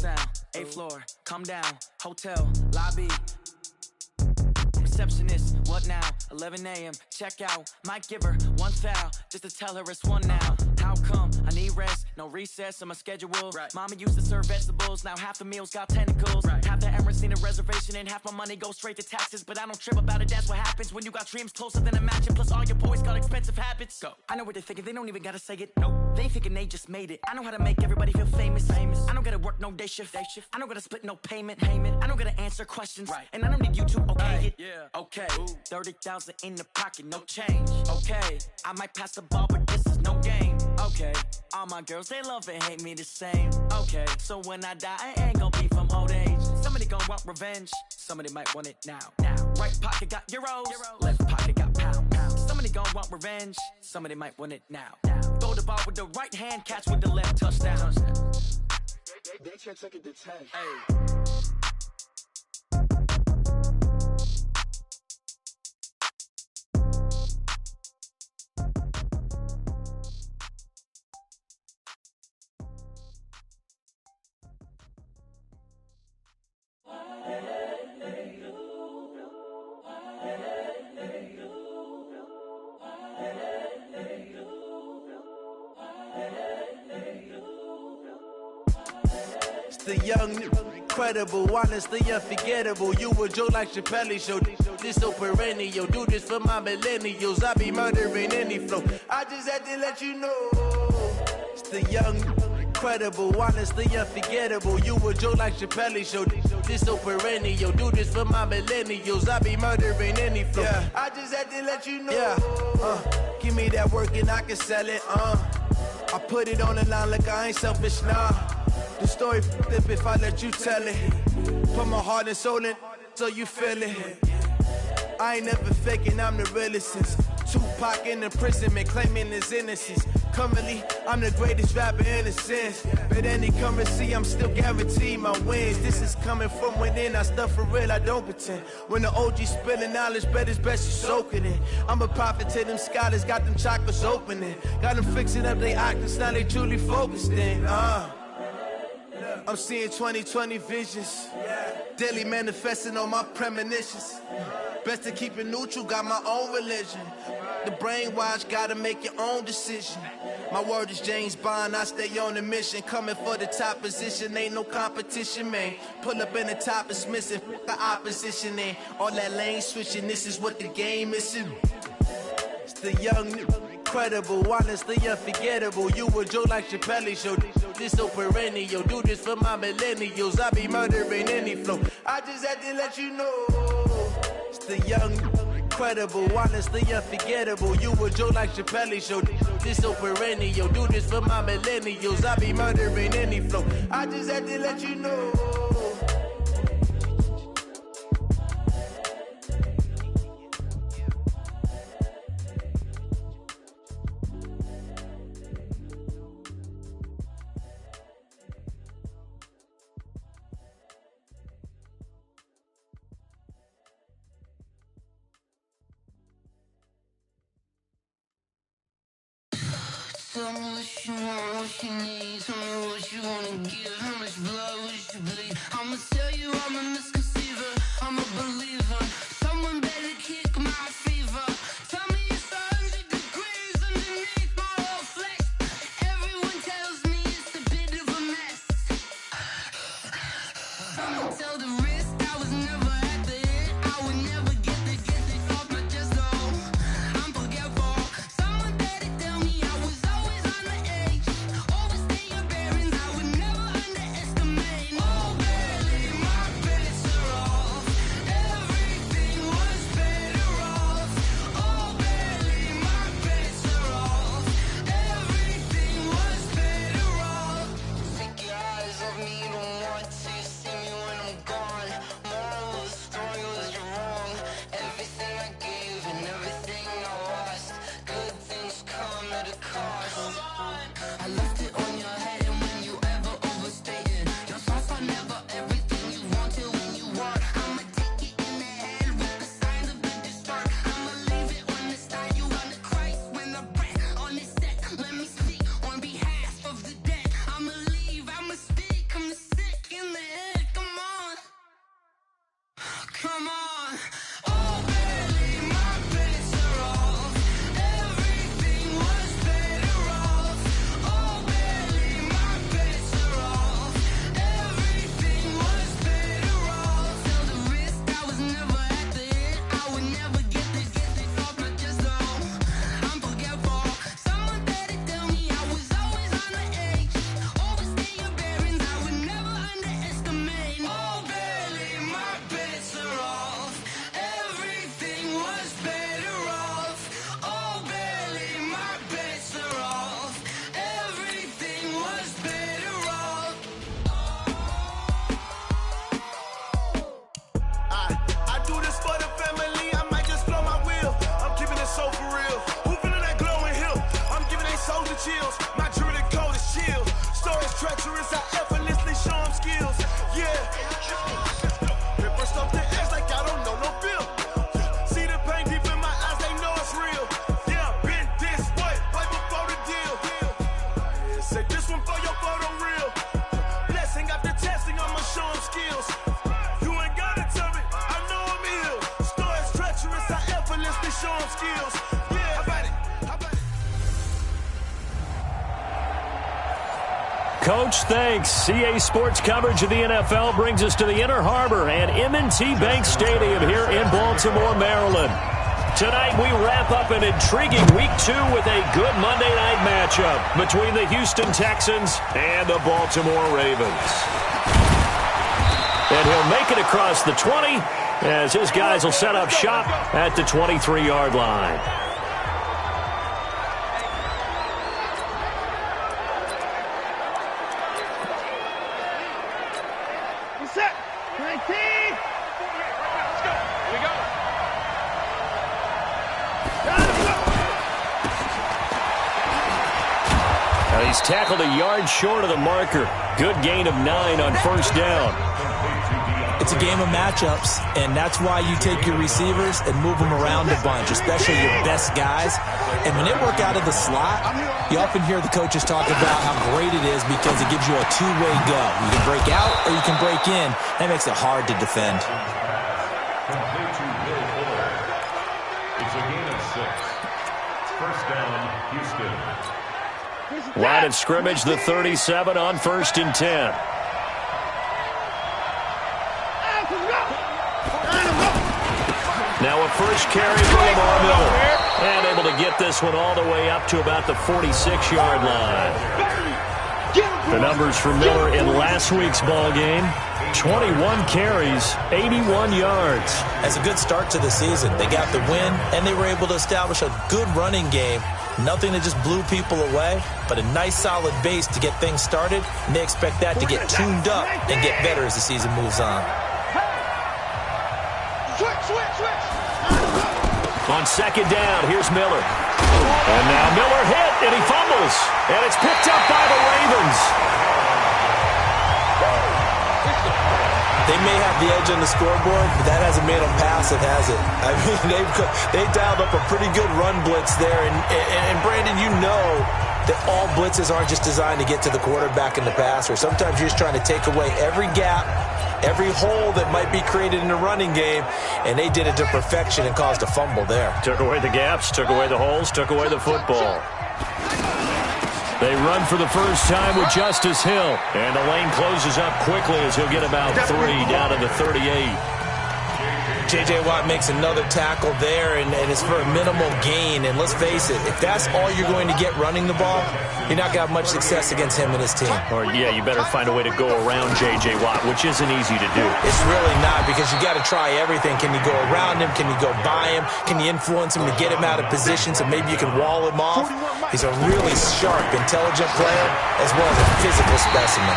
sound, 8th floor, come down, hotel, lobby. Receptionist, what now? 11 a.m. check out. Might give her one foul just to tell her it's one now. How come? I need rest, no recess on my schedule. Right. Mama used to serve vegetables, now half the meals got tentacles. Right. Half the Emirates need a reservation and half my money goes straight to taxes. But I don't trip about it, that's what happens when you got dreams closer than a mansion. Plus all your boys got expensive habits. Go. I know what they're thinking, they don't even gotta say it. Nope. They thinking they just made it. I know how to make everybody feel famous. I don't gotta work no day shift. I don't gotta split no payment. I don't gotta answer questions. Right. And I don't need you to okay it. Yeah. Okay. 30,000 in the pocket, no change. Okay. I might pass the ball, but this is no game. Okay. All my girls, they love and hate me the same. Okay. So when I die, I ain't gonna be from old age. Somebody gonna want revenge. Somebody might want it now. Right pocket got euros. Left pocket got pounds. Somebody gonna want revenge. Somebody might want it now. Throw the ball with the right hand, catch with the left, touchdown. They can't take it to 10. Hey. The young, incredible, honestly unforgettable. You a joke like Chappelle show. This so perennial. Do this for my millennials. I be murdering any flow. I just had to let you know. It's the young, incredible, honestly unforgettable. You a joke like Chappelle show. This so perennial. Do this for my millennials. I be murdering any flow. Yeah. I just had to let you know. Yeah. Give me that work and I can sell it. I put it on the line like I ain't selfish, nah. The story flip if I let you tell it. Put my heart and soul in so you feel it. I ain't never faking, I'm the realest since Tupac in imprisonment, claiming his innocence. Currently, I'm the greatest rapper in a sense. But any currency, I'm still guaranteed my wins. This is coming from within, I stuff for real, I don't pretend. When the OG spilling knowledge, bet it's best you soak it in. I'm a prophet to them scholars, got them chakras opening. Got them fixing up they octaves, now they truly focused in. I'm seeing 2020 visions. Daily manifesting on my premonitions. Best to keep it neutral, got my own religion. The brainwash, gotta make your own decision. My word is James Bond, I stay on the mission. Coming for the top position, ain't no competition, man. Pull up in the top, it's missing, the opposition in. All that lane switching, this is what the game is in. It's the young, incredible, honestly unforgettable. You a joke like Chappelle show. This so perennial. Do this for my millennials. I be murdering any flow. I just had to let you know. It's the young, incredible, honestly unforgettable. You a joke like Chappelle show. This so perennial. Do this for my millennials. I be murdering any flow. I just had to let you know. Tell me what you want, what you need. Tell me what you wanna give. How much blood would you bleed? I'ma tell you I'm a misconceiver. I'm a believer. Someone better kick my fever. Tell me it's 100 degrees underneath my whole flesh. Everyone tells me it's a bit of a mess. I'ma tell the risk I was never at the end. I would never get it off my chest though. I'm forgetful. Someone better tell me I was always on the edge. Overstay your bearings, I would never underestimate. Oh, barely my bets are off. Everything was better off. Oh, barely my bets are off. Everything was better off. Take your eyes off me, don't want to see me when I'm gone. Moral of the story was you're wrong. Everything I gave and everything I lost. Good things come at a cost. I left it on your head, and when you ever overstay it, your thoughts are never everything you wanted when you want. I'ma take it in the head with the signs of the distort. I'ma leave it on the side. You on the Christ when I breath on this set. Let me speak on behalf of the dead. I'ma leave, I'ma speak, I'm the Coach, thanks. CA Sports coverage of the NFL brings us to the Inner Harbor and M&T Bank Stadium here in Baltimore, Maryland. Tonight we wrap up an intriguing Week 2 with a good Monday night matchup between the Houston Texans and the Baltimore Ravens. And he'll make it across the 20 as his guys will set up shop at the 23-yard line. Set. 19. Let's go. Here we go. Now he's tackled a yard short of the marker. Good gain of 9 on first down. It's a game of matchups, and that's why you take your receivers and move them around a bunch, especially your best guys. And when they work out of the slot, you often hear the coaches talk about how great it is because it gives you a two-way go. You can break out or you can break in. That makes it hard to defend. It's a gain of 6. First down, Houston. Line of scrimmage, the 37 on 1st and 10. Now a first carry for Lamar Miller. And able to get this one all the way up to about the 46-yard line. The numbers for Miller in last week's ball game: 21 carries, 81 yards. That's a good start to the season. They got the win, and they were able to establish a good running game. Nothing that just blew people away, but a nice solid base to get things started, and they expect that to get tuned up and get better as the season moves on. Switch. On second down, here's Miller. And now Miller hit, and he fumbles. And it's picked up by the Ravens. They may have the edge on the scoreboard, but that hasn't made them passive, has it? I mean, they dialed up a pretty good run blitz there. And Brandon, you know that all blitzes aren't just designed to get to the quarterback and the passer. Sometimes you're just trying to take away every gap, every hole that might be created in the running game, and they did it to perfection and caused a fumble there. Took away the gaps, took away the holes, took away the football. They run for the first time with Justice Hill, and the lane closes up quickly as he'll get about 3 down to the 38. J.J. Watt makes another tackle there, and it's for a minimal gain. And let's face it, if that's all you're going to get running the ball, you're not going to have much success against him and his team. Or, yeah, you better find a way to go around J.J. Watt, which isn't easy to do. It's really not, because you got to try everything. Can you go around him? Can you go by him? Can you influence him to get him out of position so maybe you can wall him off? He's a really sharp, intelligent player, as well as a physical specimen.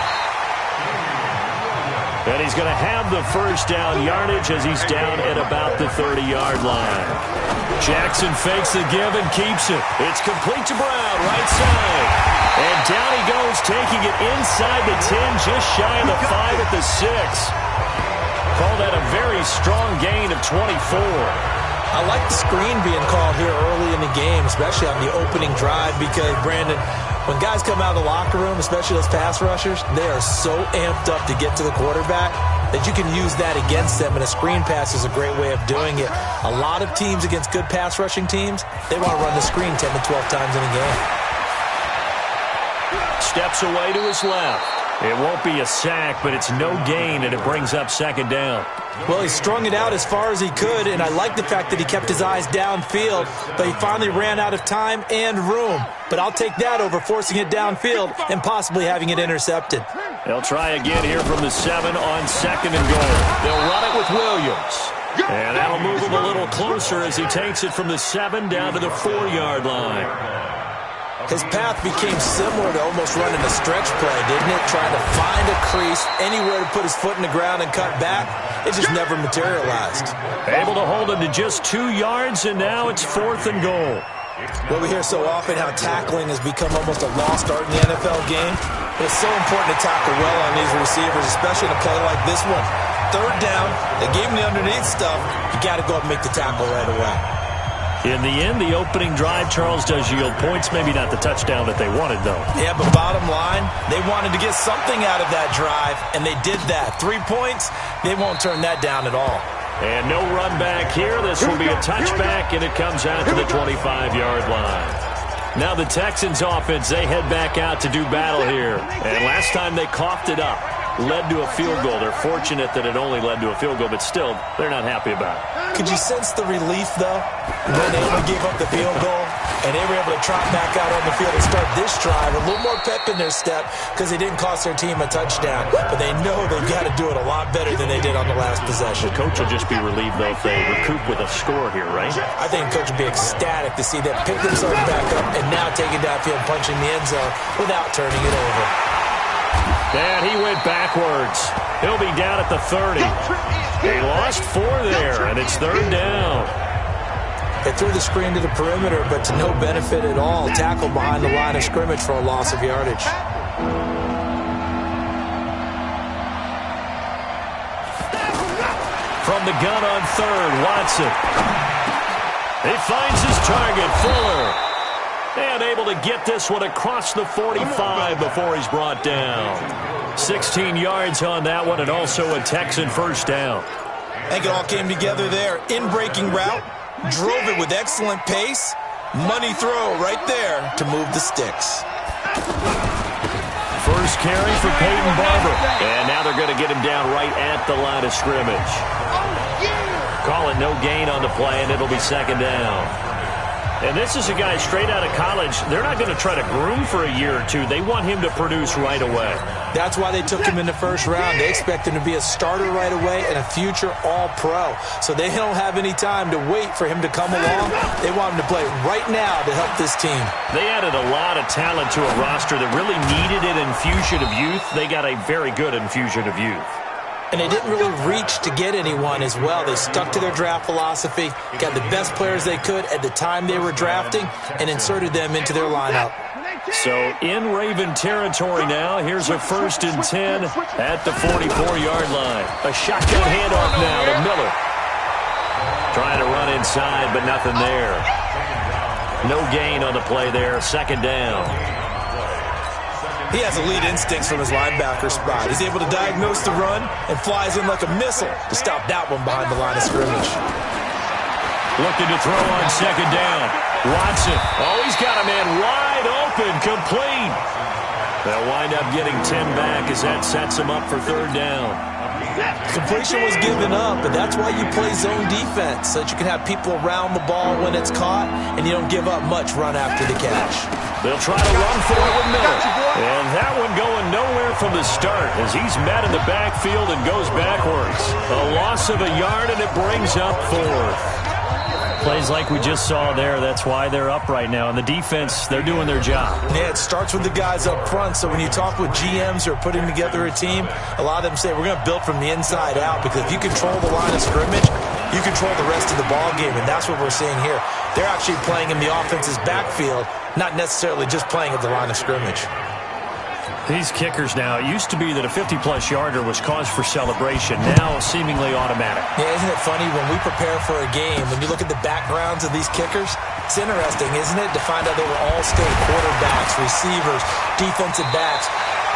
And he's going to have the first down yardage as he's down at about the 30-yard line. Jackson fakes the give and keeps it. It's complete to Brown, right side. And down he goes, taking it inside the 10, just shy of the 5 at the 6. Call that a very strong gain of 24. I like the screen being called here early in the game, especially on the opening drive, because, Brandon, when guys come out of the locker room, especially those pass rushers, they are so amped up to get to the quarterback that you can use that against them, and a screen pass is a great way of doing it. A lot of teams against good pass rushing teams, they want to run the screen 10 to 12 times in a game. Steps away to his left. It won't be a sack, but it's no gain, and it brings up second down. Well, he strung it out as far as he could, and I like the fact that he kept his eyes downfield, but he finally ran out of time and room. But I'll take that over forcing it downfield and possibly having it intercepted. They'll try again here from the 7 on second and goal. They'll run it with Williams. And that'll move him a little closer as he takes it from the 7 down to the 4-yard line. His path became similar to almost running a stretch play, didn't it? Trying to find a crease, anywhere to put his foot in the ground and cut back. It just never materialized. Able to hold him to just 2 yards, and now it's 4th and goal. Well, we hear so often how tackling has become almost a lost art in the NFL game. But it's so important to tackle well on these receivers, especially in a play like this one. 3rd down, they gave him the underneath stuff. You got to go up and make the tackle right away. In the end, the opening drive, Charles, does yield points. Maybe not the touchdown that they wanted, though. Yeah, but bottom line, they wanted to get something out of that drive, and they did that. 3 points, they won't turn that down at all. And no run back here. This will be a touchback, and it comes out to the 25-yard line. Now the Texans offense, they head back out to do battle here. And last time they coughed it up, led to a field goal. They're fortunate that it only led to a field goal, but still, they're not happy about it. Could you sense the relief, though, when they gave up the field goal and they were able to trot back out on the field and start this drive, a little more pep in their step because they didn't cost their team a touchdown. But they know they've got to do it a lot better than they did on the last possession. The coach will just be relieved, though, if they recoup with a score here, right? I think the coach will be ecstatic to see them pick themselves back up and now take it downfield and punch in the end zone without turning it over. And he went backwards. He'll be down at the 30. They lost 4 there, and it's 3rd down. They threw the screen to the perimeter, but to no benefit at all. Tackle behind the line of scrimmage for a loss of yardage. From the gun on 3rd, Watson. He finds his target, Fuller. And able to get this one across the 45 before he's brought down. 16 yards on that one, and also a Texan first down. I think it all came together there. In-breaking route, drove it with excellent pace. Money throw right there to move the sticks. First carry for Peyton Barber. And now they're going to get him down right at the line of scrimmage. Call it no gain on the play, and it'll be 2nd down. And this is a guy straight out of college. They're not going to try to groom for a year or two. They want him to produce right away. That's why they took him in the first round. They expect him to be a starter right away and a future all-pro. So they don't have any time to wait for him to come along. They want him to play right now to help this team. They added a lot of talent to a roster that really needed an infusion of youth. They got a very good infusion of youth. And they didn't really reach to get anyone as well. They stuck to their draft philosophy, got the best players they could at the time they were drafting, and inserted them into their lineup. So in Raven territory now, here's a 1st and 10 at the 44-yard line. A shotgun handoff now to Miller. Trying to run inside, but nothing there. No gain on the play there, 2nd down. He has elite instincts from his linebacker spot. He's able to diagnose the run and flies in like a missile to stop that one behind the line of scrimmage. Looking to throw on 2nd down. Watson. Oh, he's got a man wide open, complete. They'll wind up getting 10 back as that sets him up for 3rd down. Completion was given up, but that's why you play zone defense, so that you can have people around the ball when it's caught, and you don't give up much run after the catch. They'll try to run for it with Miller. And that one going nowhere from the start as he's met in the backfield and goes backwards. A loss of a yard, and it brings up 4th. Plays like we just saw there, that's why they're up right now. And the defense, they're doing their job. Yeah, it starts with the guys up front. So when you talk with GMs who are putting together a team, a lot of them say, we're going to build from the inside out, because if you control the line of scrimmage, you control the rest of the ball game, and that's what we're seeing here. They're actually playing in the offense's backfield, not necessarily just playing at the line of scrimmage. These kickers now, it used to be that a 50-plus yarder was cause for celebration, now seemingly automatic. Yeah, isn't it funny when we prepare for a game, when you look at the backgrounds of these kickers, it's interesting, isn't it, to find out they were all-state quarterbacks, receivers, defensive backs,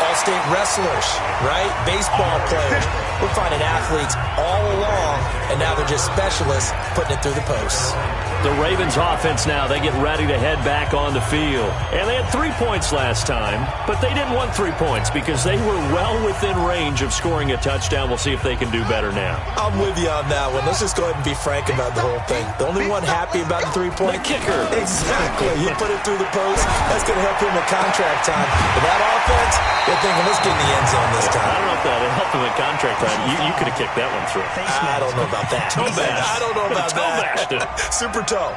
all-state wrestlers, right? Baseball players. We're finding athletes all along, and now they're just specialists putting it through the posts. The Ravens offense now, they get ready to head back on the field. And they had 3 points last time, but they didn't want 3 points because they were well within range of scoring a touchdown. We'll see if they can do better now. I'm with you on that one. Let's just go ahead and be frank about the whole thing. The only one happy about the 3-point kicker. Exactly. You put it through the post. That's going to help him at contract time. But that offense, they're thinking, let's get in the end zone this time. I don't know if that helped him at contract time. You could have kicked that one through. I don't know about that. I don't know about that. Super toe.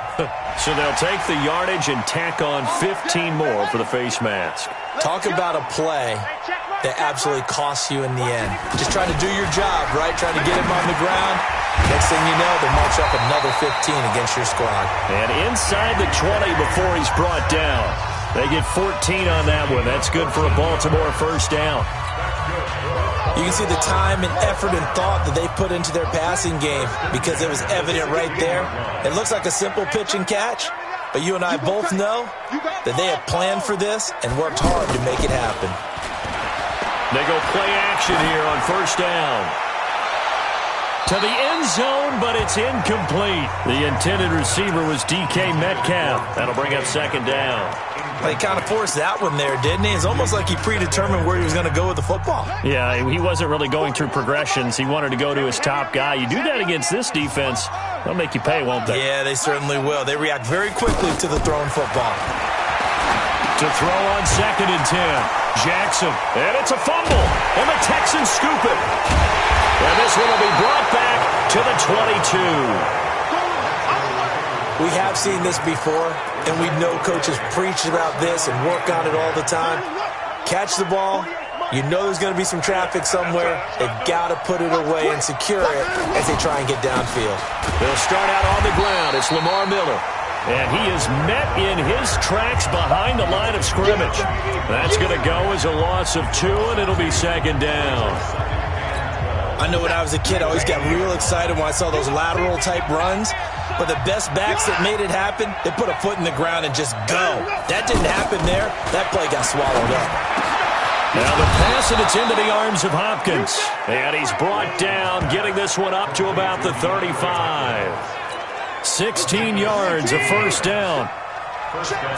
So they'll take the yardage and tack on 15 more for the face mask. Talk about a play that absolutely costs you in the end. Just trying to do your job, right? Trying to get him on the ground. Next thing you know, they march up another 15 against your squad. And inside the 20 before he's brought down. They get 14 on that one. That's good for a Baltimore first down. You can see the time and effort and thought that they put into their passing game because it was evident right there. It looks like a simple pitch and catch, but you and I both know that they have planned for this and worked hard to make it happen. They go play action here on first down. to the end zone, but it's incomplete. The intended receiver was DK Metcalf. That'll bring up second down. Well, he kind of forced that one there, didn't he? It's almost like he predetermined where he was going to go with the football. Yeah, he wasn't really going through progressions. He wanted to go to his top guy. You do that against this defense, they'll make you pay, won't they? Yeah, they certainly will. They react very quickly to the thrown football. To throw on 2nd and 10. Jackson, and it's a fumble, and the Texans scoop it. And this one will be brought back to the 22. We have seen this before, and we know coaches preach about this and work on it all the time. Catch the ball. You know there's going to be some traffic somewhere. They've got to put it away and secure it as they try and get downfield. They'll start out on the ground. It's Lamar Miller. And he is met in his tracks behind the line of scrimmage. That's going to go as a loss of 2, and it'll be 2nd down. I know when I was a kid, I always got real excited when I saw those lateral-type runs. But the best backs that made it happen, they put a foot in the ground and just go. That didn't happen there. That play got swallowed up. Now the pass, and it's into the arms of Hopkins. And he's brought down, getting this one up to about the 35. 16 yards, a first down.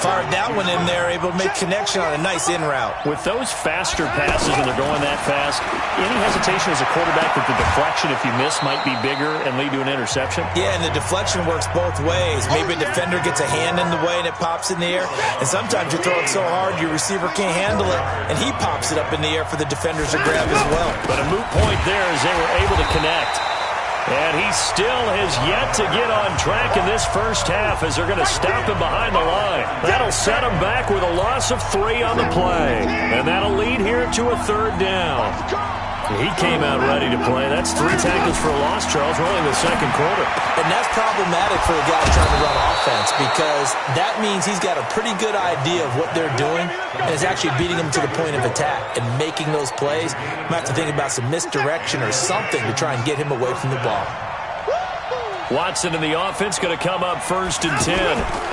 Fired that one in there, able to make connection on a nice in route. With those faster passes when they're going that fast, any hesitation as a quarterback that the deflection, if you miss, might be bigger and lead to an interception? Yeah, and the deflection works both ways. Maybe a defender gets a hand in the way and it pops in the air. And sometimes you throw it so hard your receiver can't handle it, and he pops it up in the air for the defenders to grab as well. But a moot point there as they were able to connect. And he still has yet to get on track in this first half as they're going to stop him behind the line. That'll set him back with a loss of 3 on the play. And that'll lead here to a 3rd down. He came out ready to play. That's 3 tackles for a loss, Charles. We're only in the 2nd quarter. And that's problematic for the guy trying to run offense because that means he's got a pretty good idea of what they're doing and is actually beating them to the point of attack and making those plays. You might have to think about some misdirection or something to try and get him away from the ball. Watson in the offense going to come up 1st and 10.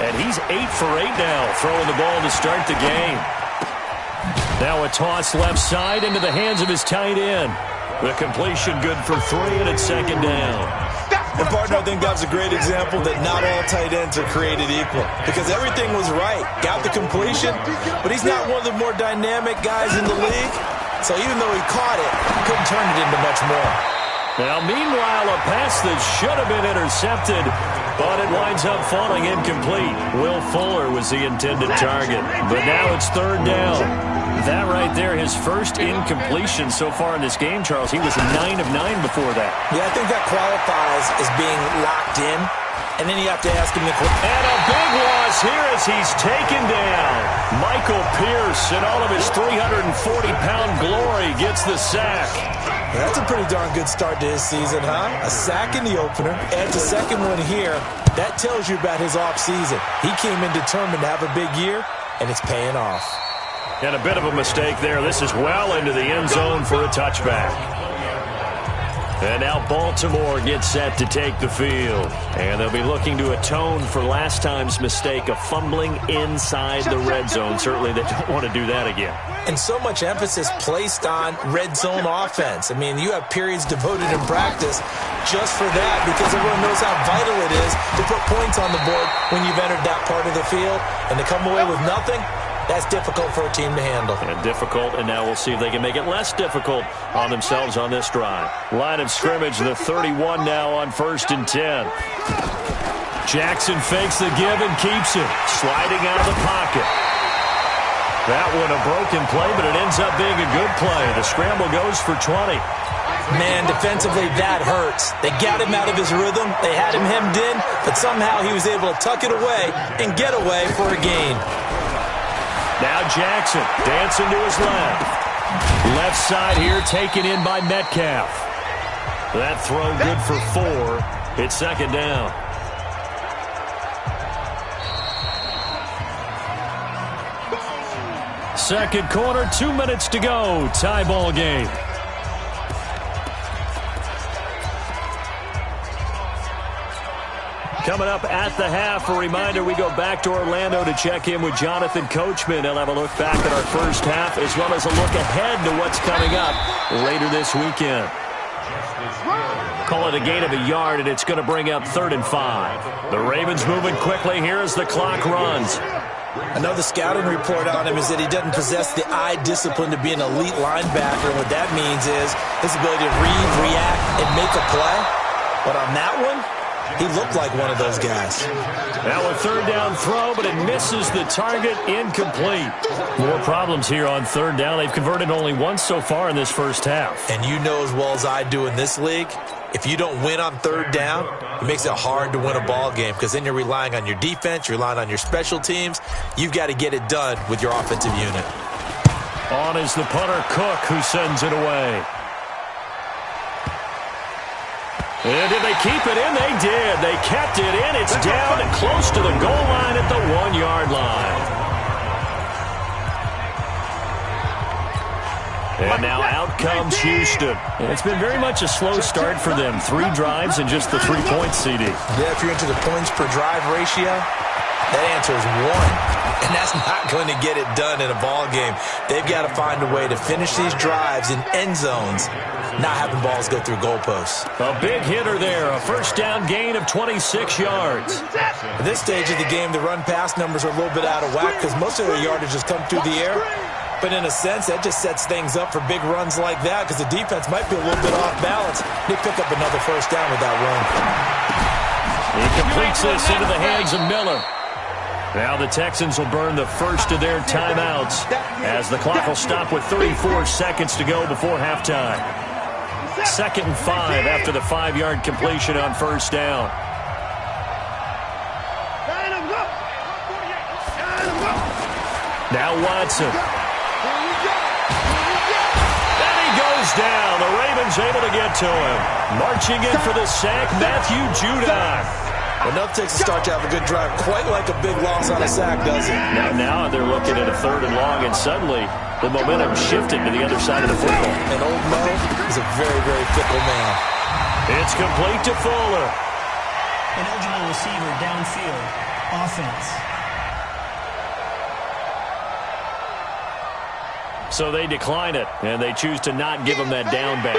And he's 8 for 8 now, throwing the ball to start the game. Now a toss left side into the hands of his tight end. The completion good for 3, and it's 2nd down. And partner, I think that was a great example that not all tight ends are created equal because everything was right. Got the completion, but he's not one of the more dynamic guys in the league. So even though he caught it, he couldn't turn it into much more. Now, meanwhile, a pass that should have been intercepted, but it winds up falling incomplete. Will Fuller was the intended target, but now it's 3rd down. That right there, his first incompletion so far in this game, Charles. He was 9 of 9 before that. Yeah, I think that qualifies as being locked in, and then you have to ask him the question. And a big loss here as he's taken down. Michael Pierce, in all of his 340-pound glory, gets the sack. Yeah, that's a pretty darn good start to his season, huh? A sack in the opener, adds a second one here. That tells you about his offseason. He came in determined to have a big year, and it's paying off. And a bit of a mistake there. This is well into the end zone for a touchback. And now Baltimore gets set to take the field. And they'll be looking to atone for last time's mistake of fumbling inside the red zone. Certainly they don't want to do that again. And so much emphasis placed on red zone offense. I mean, you have periods devoted in practice just for that because everyone knows how vital it is to put points on the board when you've entered that part of the field. And to come away with nothing, that's difficult for a team to handle. And difficult, and now we'll see if they can make it less difficult on themselves on this drive. Line of scrimmage, the 31 now on 1st and 10. Jackson fakes the give and keeps it. Sliding out of the pocket. That one a broken play, but it ends up being a good play. The scramble goes for 20. Man, defensively, that hurts. They got him out of his rhythm. They had him hemmed in, but somehow he was able to tuck it away and get away for a gain. Now Jackson dancing to his left. Left side here taken in by Metcalf. That throw good for 4. It's 2nd down. Second quarter, 2 minutes to go. Tie ball game. Coming up at the half, a reminder, we go back to Orlando to check in with Jonathan Coachman. He'll have a look back at our first half as well as a look ahead to what's coming up later this weekend. Call it a gain of a yard, and it's going to bring up 3rd and 5. The Ravens moving quickly here as the clock runs. Another scouting report on him is that he doesn't possess the eye discipline to be an elite linebacker. And what that means is his ability to read, react, and make a play. But on that one, he looked like one of those guys. Now a 3rd down throw, but it misses the target, incomplete. More problems here on 3rd down. They've converted only once so far in this first half. And you know as well as I do in this league, if you don't win on 3rd down, it makes it hard to win a ball game because then you're relying on your defense, you're relying on your special teams. You've got to get it done with your offensive unit. On is the punter, Cook, who sends it away. And did they keep it in? They did. They kept it in. It's down and close to the goal line at the 1-yard line. And now out comes Houston. And it's been very much a slow start for them. 3 drives and just the 3 points, CD. Yeah, if you're into the points per drive ratio, that answer is 1. And that's not going to get it done in a ball game. They've got to find a way to finish these drives in end zones, not having balls go through goalposts. A big hitter there. A 1st down gain of 26 yards. At this stage of the game, the run-pass numbers are a little bit out of whack because most of their yardage has come through the air. But in a sense, that just sets things up for big runs like that because the defense might be a little bit off balance. They pick up another 1st down with that run. He completes this into the hands of Miller. Now the Texans will burn the first of their timeouts as the clock will stop with 34 seconds to go before halftime. 2nd and 5 after the 5-yard completion on 1st down. Now Watson. And he goes down. The Ravens able to get to him. Marching in for the sack, Matthew Judon. Enough takes to start to have a good drive. Quite like a big loss on a sack, does it? Now they're looking at a 3rd and long, and suddenly the momentum shifted to the other side of the football. And old Mo is a very, very fickle man. It's complete to Fuller. An eligible receiver downfield. Offense. So they decline it, and they choose to not give him that down back.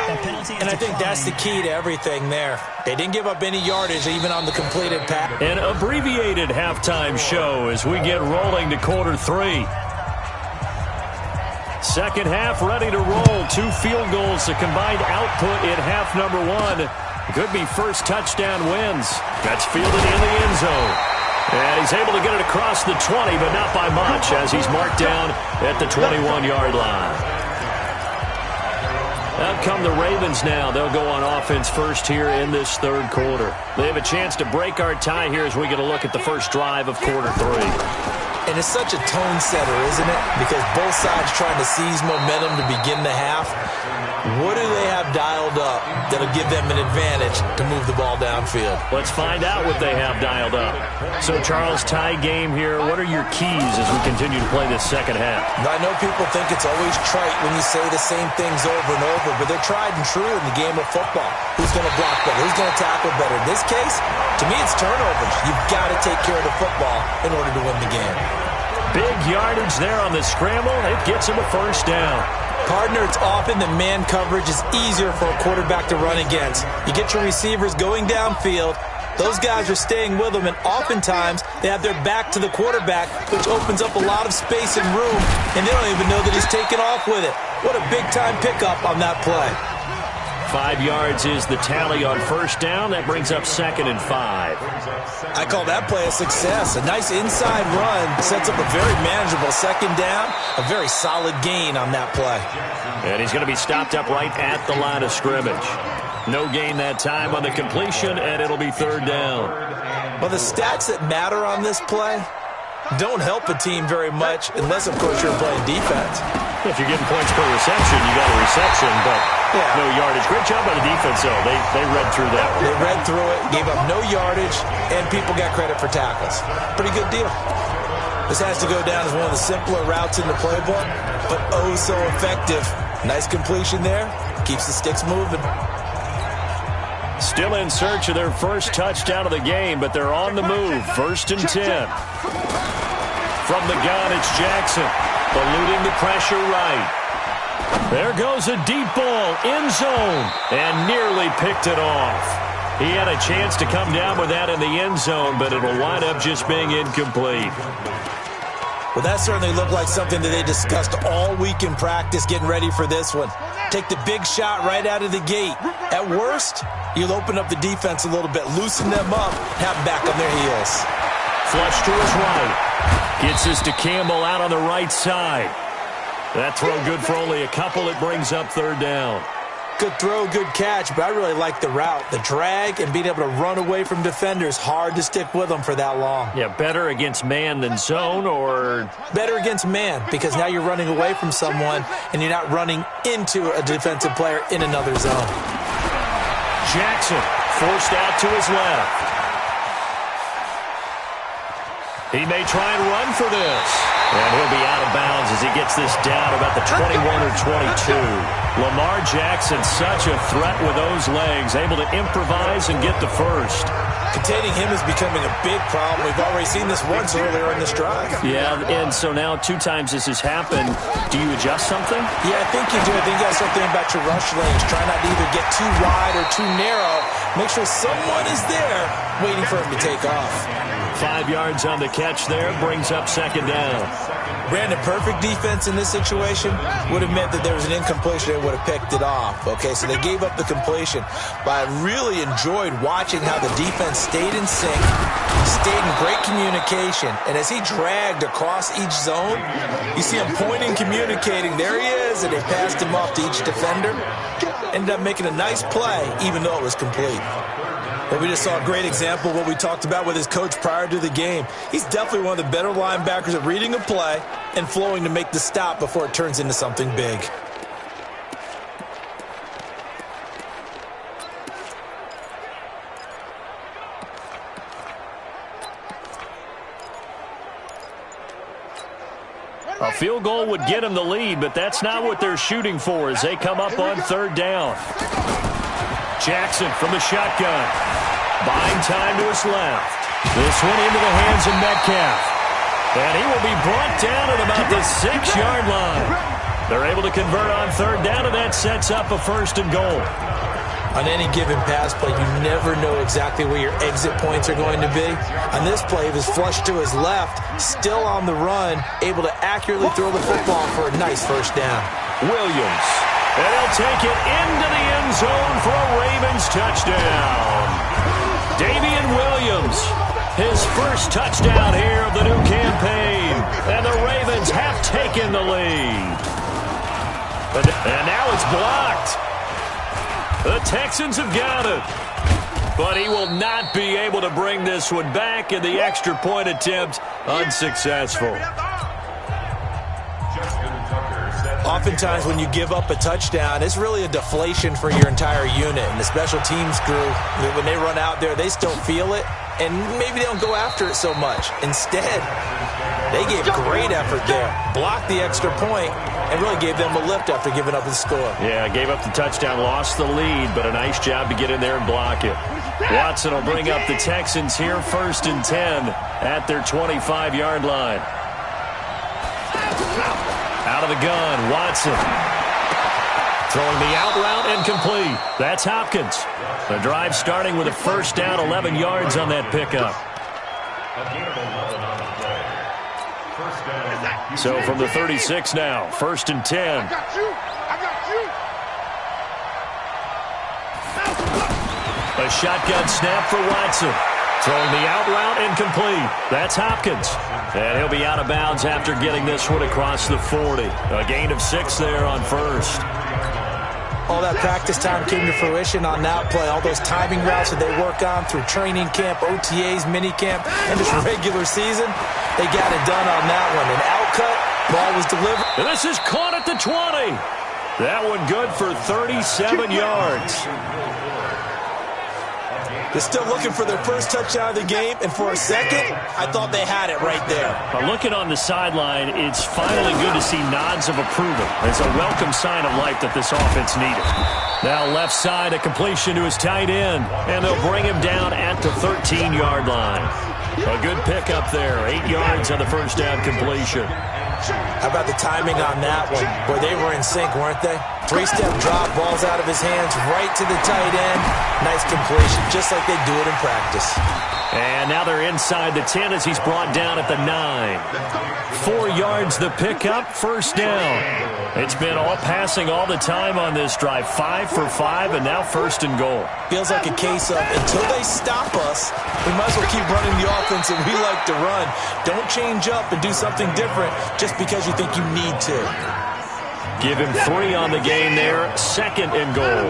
And I think that's the key to everything there. They didn't give up any yardage even on the completed pass. An abbreviated halftime show as we get rolling to quarter 3. Second half ready to roll. 2 field goals, the combined output in half number 1. Could be first touchdown wins. That's fielded in the end zone. And he's able to get it across the 20, but not by much as he's marked down at the 21-yard line. Out come the Ravens now. They'll go on offense first here in this 3rd quarter. They have a chance to break our tie here as we get a look at the first drive of quarter 3. And it's such a tone setter, isn't it? Because both sides trying to seize momentum to begin the half. What do they have dialed up that'll give them an advantage to move the ball downfield? Let's find out what they have dialed up. So, Charles, tie game here. What are your keys as we continue to play this second half? I know people think it's always trite when you say the same things over and over, but they're tried and true in the game of football. Who's going to block better? Who's going to tackle better? In this case, to me, it's turnovers. You've got to take care of the football in order to win the game. Big yardage there on the scramble. It gets him a 1st down. Partner, it's often that man coverage is easier for a quarterback to run against. You get your receivers going downfield. Those guys are staying with them, and oftentimes they have their back to the quarterback, which opens up a lot of space and room, and they don't even know that he's taken off with it. What a big-time pickup on that play. 5 yards is the tally on 1st down. That brings up 2nd and 5. I call that play a success. A nice inside run sets up a very manageable 2nd down. A very solid gain on that play. And he's going to be stopped up right at the line of scrimmage. No gain that time on the completion, and it'll be 3rd down. Well, the stats that matter on this play don't help a team very much unless, of course, you're playing defense. If you're getting points per reception, you got a reception, but no yardage. Great job by the defense, though. They read through that one. They read through it, gave up no yardage, and people got credit for tackles. Pretty good deal. This has to go down as one of the simpler routes in the playbook, but oh so effective. Nice completion there. Keeps the sticks moving. Still in search of their first touchdown of the game, but they're on the move. 1st and 10. From the gun, it's Jackson. Eluding the pressure right. There goes a deep ball, end zone, and nearly picked it off. He had a chance to come down with that in the end zone, but it'll wind up just being incomplete. Well, that certainly looked like something that they discussed all week in practice, getting ready for this one. Take the big shot right out of the gate. At worst, you'll open up the defense a little bit, loosen them up, have them back on their heels. Flush to his right. Gets this to Campbell out on the right side. That throw good for only a couple. It brings up third down. Good throw, good catch, but I really like the route. The drag and being able to run away from defenders, hard to stick with them for that long. Yeah, better against man than zone, or? Better against man, because now you're running away from someone and you're not running into a defensive player in another zone. Jackson forced out to his left. He may try and run for this. And he'll be out of bounds as he gets this down about the 21 or 22. Lamar Jackson, such a threat with those legs, able to improvise and get the first. Containing him is becoming a big problem. We've already seen this once earlier in this drive. Yeah, and so now 2 times this has happened. Do you adjust something? Yeah, I think you do. I think you got something about your rush lanes. Try not to either get too wide or too narrow. Make sure someone is there waiting for him to take off. 5 yards on the catch there, brings up second down. Brandon, perfect defense in this situation would have meant that there was an incompletion. They would have picked it off. Okay, so they gave up the completion. But I really enjoyed watching how the defense stayed in sync, stayed in great communication. And as he dragged across each zone, you see him pointing, communicating. There he is, and they passed him off to each defender. Ended up making a nice play, even though it was complete. But we just saw a great example of what we talked about with his coach prior to the game. He's definitely one of the better linebackers at reading a play and flowing to make the stop before it turns into something big. A field goal would get him the lead, but that's not what they're shooting for as they come up on third down. Jackson from the shotgun. Buying time to his left. This one into the hands of Metcalf. And he will be brought down at about the 6-yard line. They're able to convert on third down, and that sets up a first and goal. On any given pass play, you never know exactly where your exit points are going to be. On this play, he was flushed to his left, still on the run, able to accurately throw the football for a nice first down. Williams. And he'll take it into the end zone for a Ravens touchdown. Damian Williams, his first touchdown here of the new campaign. And the Ravens have taken the lead. And now it's blocked. The Texans have got it. But he will not be able to bring this one back, and the extra point attempt unsuccessful. Oftentimes when you give up a touchdown, it's really a deflation for your entire unit. And the special teams crew, when they run out there, they still feel it. And maybe they don't go after it so much. Instead, they gave great effort there. Blocked the extra point and really gave them a lift after giving up the score. Yeah, gave up the touchdown, lost the lead, but a nice job to get in there and block it. Watson will bring up the Texans here, 1st and 10 at their 25-yard line. Out of the gun, Watson. Throwing the out route and complete. That's Hopkins. The drive starting with a first down, 11 yards on that pickup. So from the 36 now, 1st and 10. I got you. A shotgun snap for Watson. Throwing the out route and complete. That's Hopkins. And he'll be out of bounds after getting this one across the 40. A gain of 6 there on first. All that practice time came to fruition on that play. All those timing routes that they work on through training camp, OTAs, minicamp, and just regular season, they got it done on that one. An outcut, ball was delivered. And this is caught at the 20. That one good for 37 yards. They're still looking for their first touchdown of the game, and for a second, I thought they had it right there. Looking on the sideline, it's finally good to see nods of approval. It's a welcome sign of life that this offense needed. Now left side, a completion to his tight end, and they'll bring him down at the 13-yard line. A good pickup there, 8 yards on the first down completion. How about the timing on that one? Boy, they were in sync, weren't they? 3-step drop, balls out of his hands, right to the tight end. Nice completion, just like they do it in practice. And now they're inside the 10 as he's brought down at the 9. 4 yards the pickup, first down. It's been all passing all the time on this drive. 5 for 5, and now first and goal. Feels like a case of until they stop us, we might as well keep running the offense that we like to run. Don't change up and do something different just because you think you need to. Give him 3 on the game there, second and goal.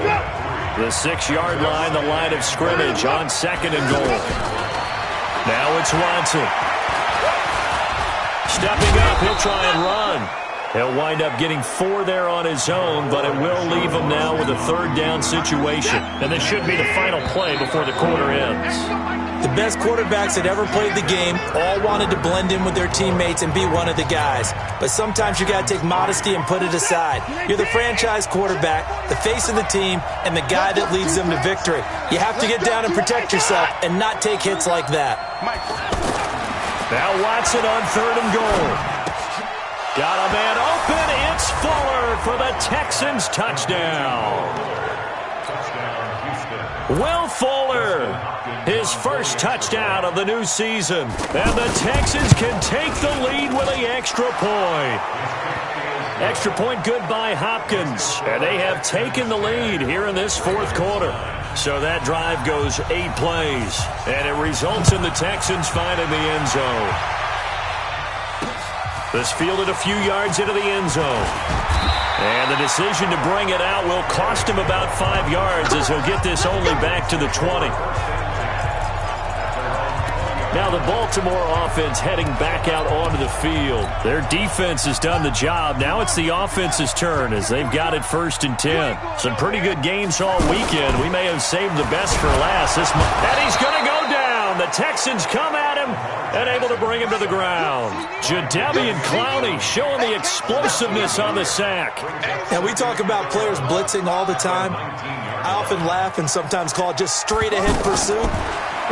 The 6-yard line, the line of scrimmage on second and goal. Now it's Watson. Stepping up, he'll try and run. He'll wind up getting 4 there on his own, but it will leave him now with a third down situation. And this should be the final play before the quarter ends. The best quarterbacks that ever played the game all wanted to blend in with their teammates and be one of the guys. But sometimes you got to take modesty and put it aside. You're the franchise quarterback, the face of the team, and the guy that leads them to victory. You have to get down and protect yourself and not take hits like that. Now Watson on third and goal. Got a man open. It's Fuller for the Texans touchdown. Will Fuller, his first touchdown of the new season. And the Texans can take the lead with the extra point. Extra point good by Hopkins. And they have taken the lead here in this fourth quarter. So that drive goes 8 plays. And it results in the Texans finding the end zone. This fielded a few yards into the end zone. And the decision to bring it out will cost him about 5 yards as he'll get this only back to the 20. Now the Baltimore offense heading back out onto the field. Their defense has done the job. Now it's the offense's turn as they've got it first and 10. Some pretty good games all weekend. We may have saved the best for last this month. And he's going to go down. The Texans come at him and able to bring him to the ground. Jadeveon Clowney showing the explosiveness on the sack. Now, we talk about players blitzing all the time. I often laugh and sometimes call it just straight-ahead pursuit.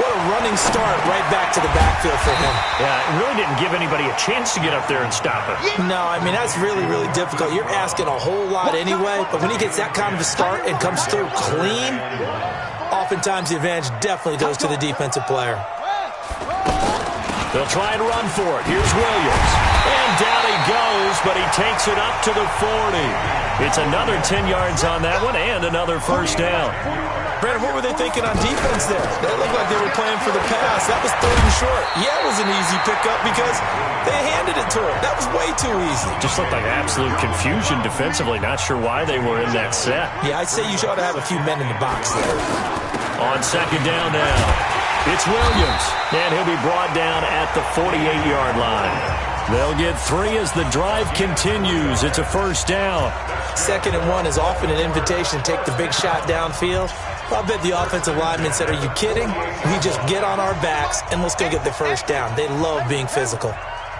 What a running start right back to the backfield for him. Yeah, it really didn't give anybody a chance to get up there and stop it. No, I mean, that's really, really difficult. You're asking a whole lot anyway, but when he gets that kind of a start and comes through clean, oftentimes the advantage definitely goes to the defensive player. They'll try and run for it. Here's Williams. And down he goes, but he takes it up to the 40. It's another 10 yards on that one and another first down. Brandon, what were they thinking on defense there? They looked like they were playing for the pass. That was third and short. Yeah, it was an easy pickup because they handed it to him. That was way too easy. Just looked like absolute confusion defensively. Not sure why they were in that set. Yeah, I'd say you ought to have a few men in the box there. On second down now, it's Williams. And he'll be brought down at the 48-yard line. They'll get 3 as the drive continues. It's a first down. 2nd and 1 is often an invitation to take the big shot downfield. I bet the offensive lineman said, are you kidding? We just get on our backs and let's go get the first down. They love being physical.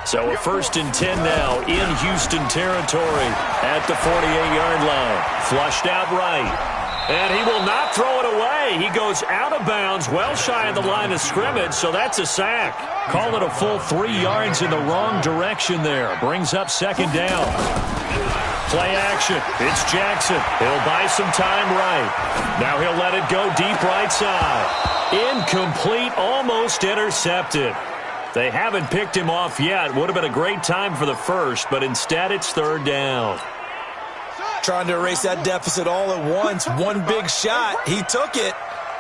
So a first and 10 now in Houston territory at the 48-yard line. Flushed out right. And he will not throw it away. He goes out of bounds, well shy of the line of scrimmage, so that's a sack. Call it a full 3 yards in the wrong direction there. Brings up second down. Play action. It's Jackson. He'll buy some time right. Now he'll let it go deep right side. Incomplete, almost intercepted. They haven't picked him off yet. Would have been a great time for the first, but instead it's third down. Trying to erase that deficit all at once. One big shot. He took it.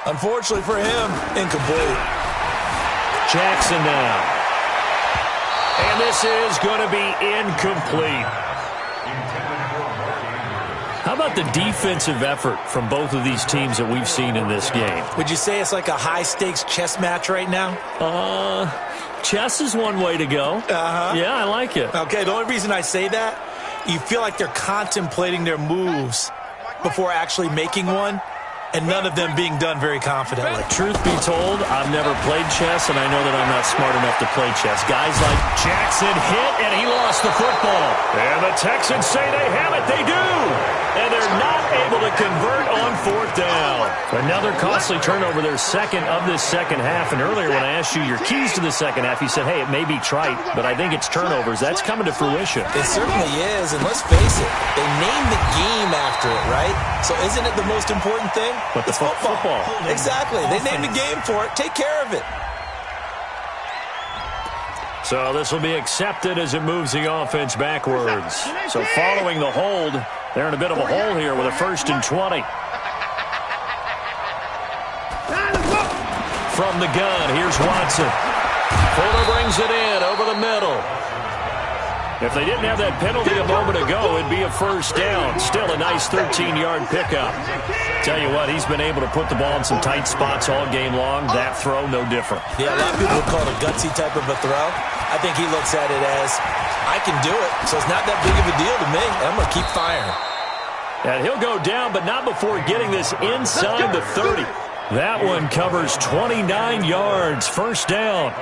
Unfortunately for him, incomplete. Jackson now. And this is going to be incomplete. How about the defensive effort from both of these teams that we've seen in this game? Would you say it's like a high-stakes chess match right now? Chess is one way to go. Yeah, I like it. Okay, the only reason I say that, you feel like they're contemplating their moves before actually making one, and none of them being done very confidently. Truth be told, I've never played chess, and I know that I'm not smart enough to play chess. Guys like Jackson hit, and he lost the football. And the Texans say they have it. They do. And they're not able to convert on fourth down. Another costly turnover, their second of this second half. And earlier when I asked you your keys to the second half, you said, hey, it may be trite, but I think it's turnovers. That's coming to fruition. It certainly is, and let's face it, they named the game after it, right? So isn't it the most important thing? But it's football. Exactly. They named the game for it. Take care of it. So this will be accepted as it moves the offense backwards. So following the hold, they're in a bit of a hole here with a 1st and 20. From the gun, here's Watson. Fuller brings it in over the middle. If they didn't have that penalty a moment ago, it'd be a 1st down. Still a nice 13-yard pickup. Tell you what, he's been able to put the ball in some tight spots all game long. That throw, no different. Yeah, a lot of people would call it a gutsy type of a throw. I think he looks at it as, I can do it, so it's not that big of a deal to me. I'm going to keep firing. And he'll go down, but not before getting this inside the 30. That one covers 29 yards. 1st down.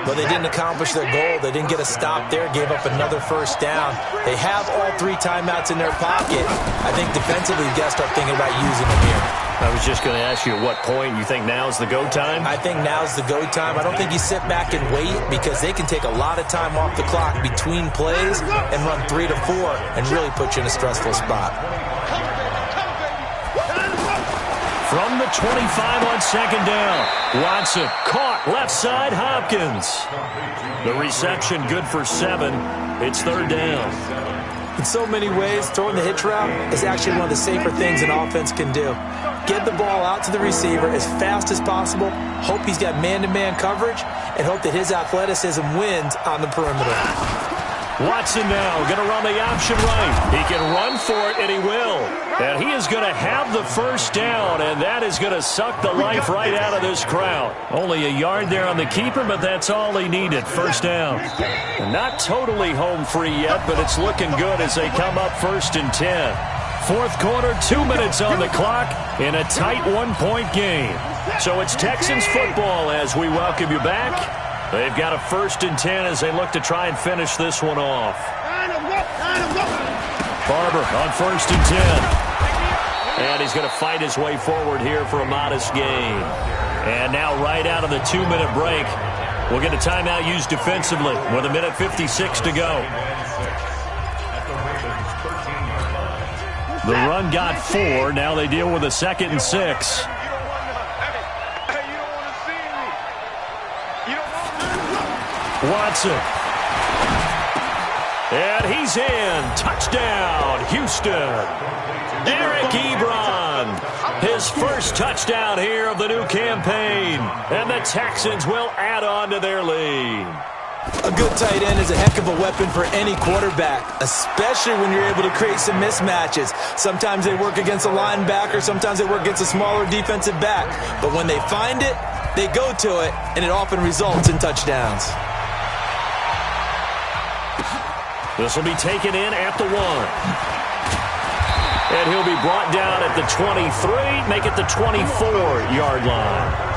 But they didn't accomplish their goal. They didn't get a stop there, gave up another 1st down. They have all 3 timeouts in their pocket. I think defensively, you've got to start thinking about using them here. I was just going to ask you at what point you think now's the go time? I think now's the go time. I don't think you sit back and wait because they can take a lot of time off the clock between plays and run 3 to 4 and really put you in a stressful spot. From the 25 on 2nd down. Watson caught left side Hopkins. The reception good for 7. It's 3rd down. In so many ways, throwing the hitch route is actually one of the safer things an offense can do. Get the ball out to the receiver as fast as possible, hope he's got man-to-man coverage, and hope that his athleticism wins on the perimeter. Watson now going to run the option right. He can run for it, and he will. And he is going to have the 1st down, and that is going to suck the life right out of this crowd. Only a yard there on the keeper, but that's all he needed. 1st down. And not totally home free yet, but it's looking good as they come up 1st and 10. 4th quarter, 2 minutes on the clock in a tight 1-point game. So it's Texans football as we welcome you back. They've got a 1st and 10 as they look to try and finish this one off. Barber on 1st and 10. And he's going to fight his way forward here for a modest gain. And now right out of the 2-minute break, we'll get a timeout used defensively with 1:56 to go. The run got 4. Now they deal with a 2nd and 6. Watson. And he's in. Touchdown, Houston. Eric Ebron. His 1st touchdown here of the new campaign. And the Texans will add on to their lead. A good tight end is a heck of a weapon for any quarterback, especially when you're able to create some mismatches. Sometimes they work against a linebacker, sometimes they work against a smaller defensive back. But when they find it, they go to it, and it often results in touchdowns. This will be taken in at the 1. And he'll be brought down at the 23, make it the 24-yard line.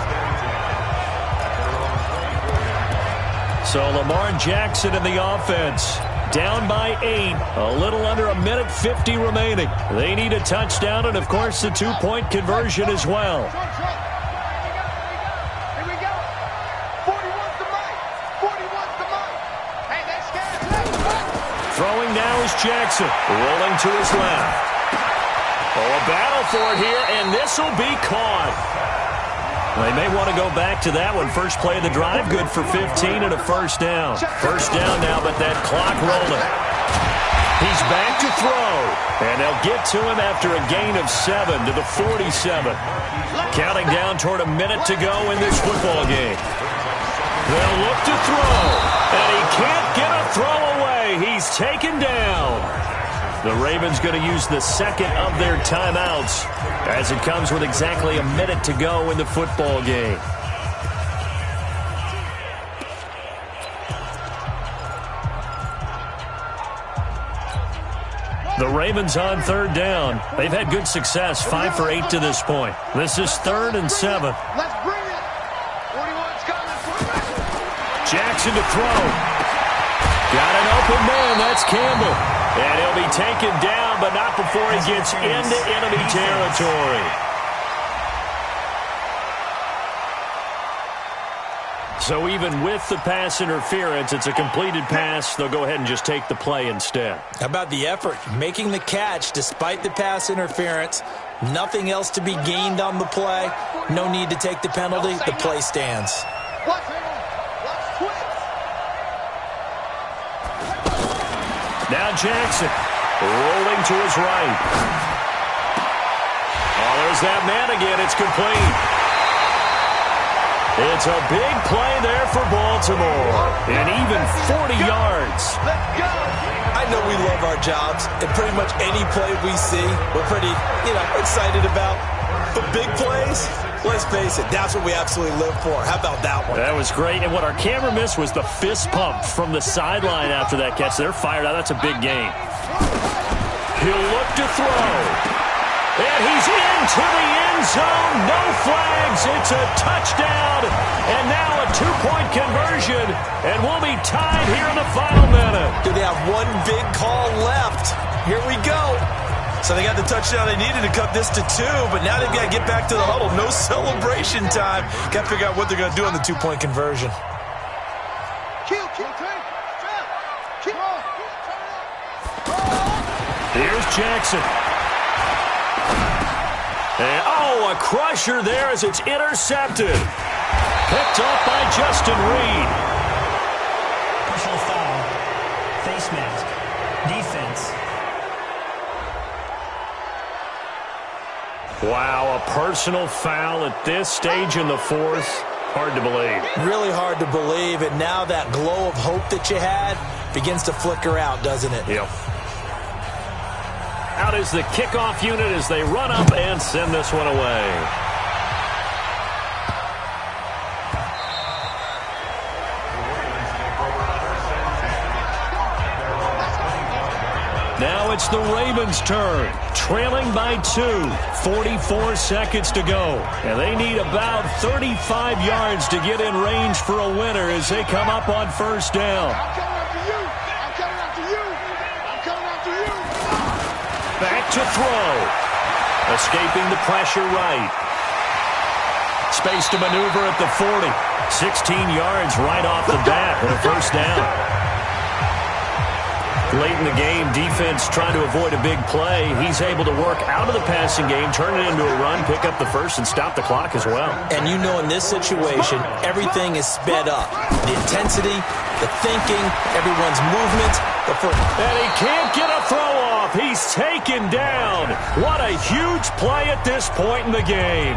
So Lamar Jackson in the offense, down by 8, a little under 1:50 remaining. They need a touchdown and, of course, the 2-point conversion as well. Here we go. 41's the mic. 41's the mic. Hey, that's scared. Throwing now is Jackson, rolling to his left. Oh, a battle for it here, and this will be caught. They may want to go back to that one. First play of the drive, good for 15 and a 1st down. 1st down now, but that clock rolling. He's back to throw, and they'll get to him after a gain of 7 to the 47. Counting down toward a minute to go in this football game. They'll look to throw, and he can't get a throw away. He's taken down. The Ravens going to use the 2nd of their timeouts as it comes with exactly a minute to go in the football game. The Ravens on 3rd down. They've had good success, 5 for 8 to this point. This is 3rd and 7. Let's bring it. 41's coming. Jackson to throw. Got an open man. That's Campbell. And he'll be taken down, but not before he gets into enemy territory. So even with the pass interference, it's a completed pass. They'll go ahead and just take the play instead. How about the effort? Making the catch despite the pass interference. Nothing else to be gained on the play. No need to take the penalty. The play stands. Now Jackson rolling to his right. Oh, there's that man again. It's complete. It's a big play there for Baltimore. And even 40 yards. I know we love our jobs, and pretty much any play we see, we're pretty, excited about. But big plays, let's face it, that's what we absolutely live for. How about that one? That was great. And what our camera missed was the fist pump from the sideline after that catch. They're fired out. That's a big game. He'll look to throw. And he's into the end zone. No flags. It's a touchdown. And now a two-point conversion. And we'll be tied here in the final minute. Do they have one big call left? Here we go. So they got the touchdown they needed to cut this to 2, but now they've got to get back to the huddle. No celebration time. Got to figure out what they're going to do on the two-point conversion. Here's Jackson. And, a crusher there as it's intercepted. Picked off by Justin Reed. Personal foul. Face mask. Defense. Wow, a personal foul at this stage in the fourth. Hard to believe. Really hard to believe, and now that glow of hope that you had begins to flicker out, doesn't it? Yep. Out is the kickoff unit as they run up and send this one away. Now it's the Ravens' turn, trailing by 2, 44 seconds to go. And they need about 35 yards to get in range for a winner as they come up on first down. Back to throw. Escaping the pressure right. Space to maneuver at the 40. 16 yards right off the bat and a first down. Late in the game, defense trying to avoid a big play. He's able to work out of the passing game, turn it into a run, pick up the first, and stop the clock as well. And you know in this situation, everything is sped up. The intensity, the thinking, everyone's movement. And he can't get a throw off. He's taken down. What a huge play at this point in the game.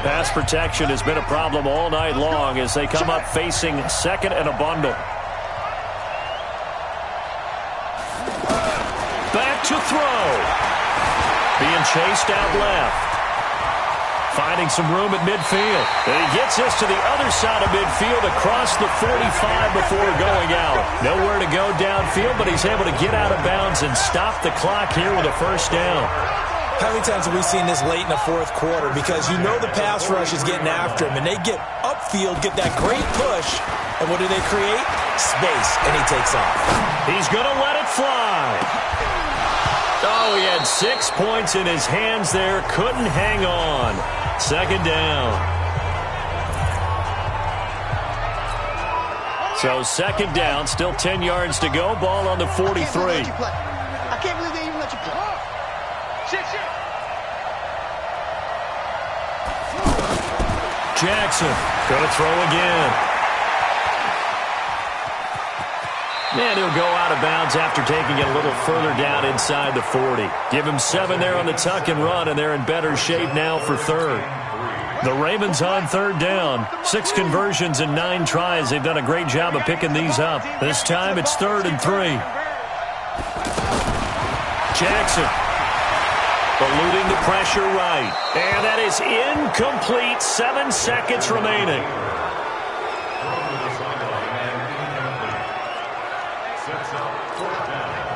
Pass protection has been a problem all night long as they come up facing second and a bundle. Back to throw. Being chased out left. Finding some room at midfield. And he gets this to the other side of midfield across the 45 before going out. Nowhere to go downfield, but he's able to get out of bounds and stop the clock here with a first down. How many times have we seen this late in the fourth quarter? Because you know the pass rush is getting after him, and they get upfield, get that great push, and what do they create? Space, and he takes off. He's going to let it fly. Oh, he had 6 points in his hands there. Couldn't hang on. Second down. So second down, still 10 yards to go. Ball on the 43. I can't believe they even let you play. Jackson going to throw again. And he'll go out of bounds after taking it a little further down inside the 40. Give him 7 there on the tuck and run, and they're in better shape now for third. The Ravens on third down. 6 conversions and 9 tries. They've done a great job of picking these up. This time it's 3rd and 3. Jackson eluding the pressure right. And that is incomplete. 7 seconds remaining.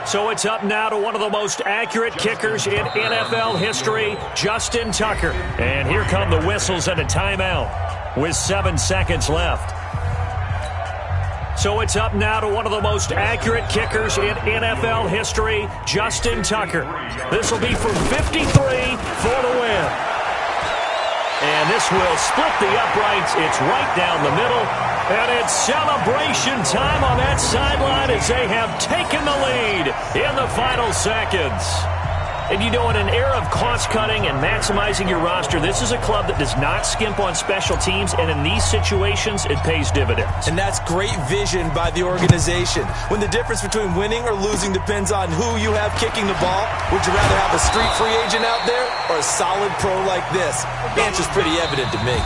So it's up now to one of the most accurate kickers in NFL history, Justin Tucker. And here come the whistles and a timeout with 7 seconds left. So it's up now to one of the most accurate kickers in NFL history, Justin Tucker. This will be from 53 for the win. and this will split the uprights. It's right down the middle, and it's celebration time on that sideline as they have taken the lead in the final seconds. And you know, in an era of cost-cutting and maximizing your roster, this is a club that does not skimp on special teams, and in these situations, it pays dividends. And that's great vision by the organization. When the difference between winning or losing depends on who you have kicking the ball, would you rather have a street free agent out there or a solid pro like this? The answer's pretty evident to me.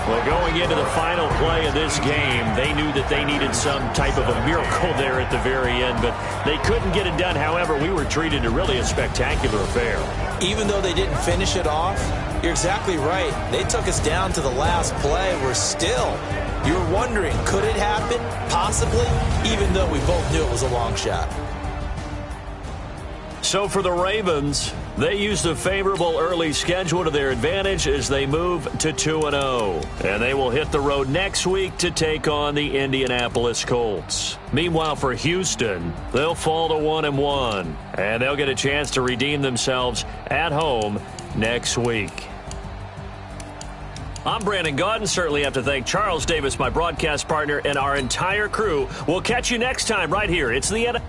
Well, going into the final play of this game, they knew that they needed some type of a miracle there at the very end, but they couldn't get it done. However, we were treated to really a spectacular affair. Even though they didn't finish it off, you're exactly right. They took us down to the last play. You were wondering, could it happen? Possibly, even though we both knew it was a long shot. So for the Ravens, they used a favorable early schedule to their advantage as they move to 2-0. And they will hit the road next week to take on the Indianapolis Colts. Meanwhile, for Houston, they'll fall to 1-1. And they'll get a chance to redeem themselves at home next week. I'm Brandon Gaudin. Certainly have to thank Charles Davis, my broadcast partner, and our entire crew. We'll catch you next time right here. It's the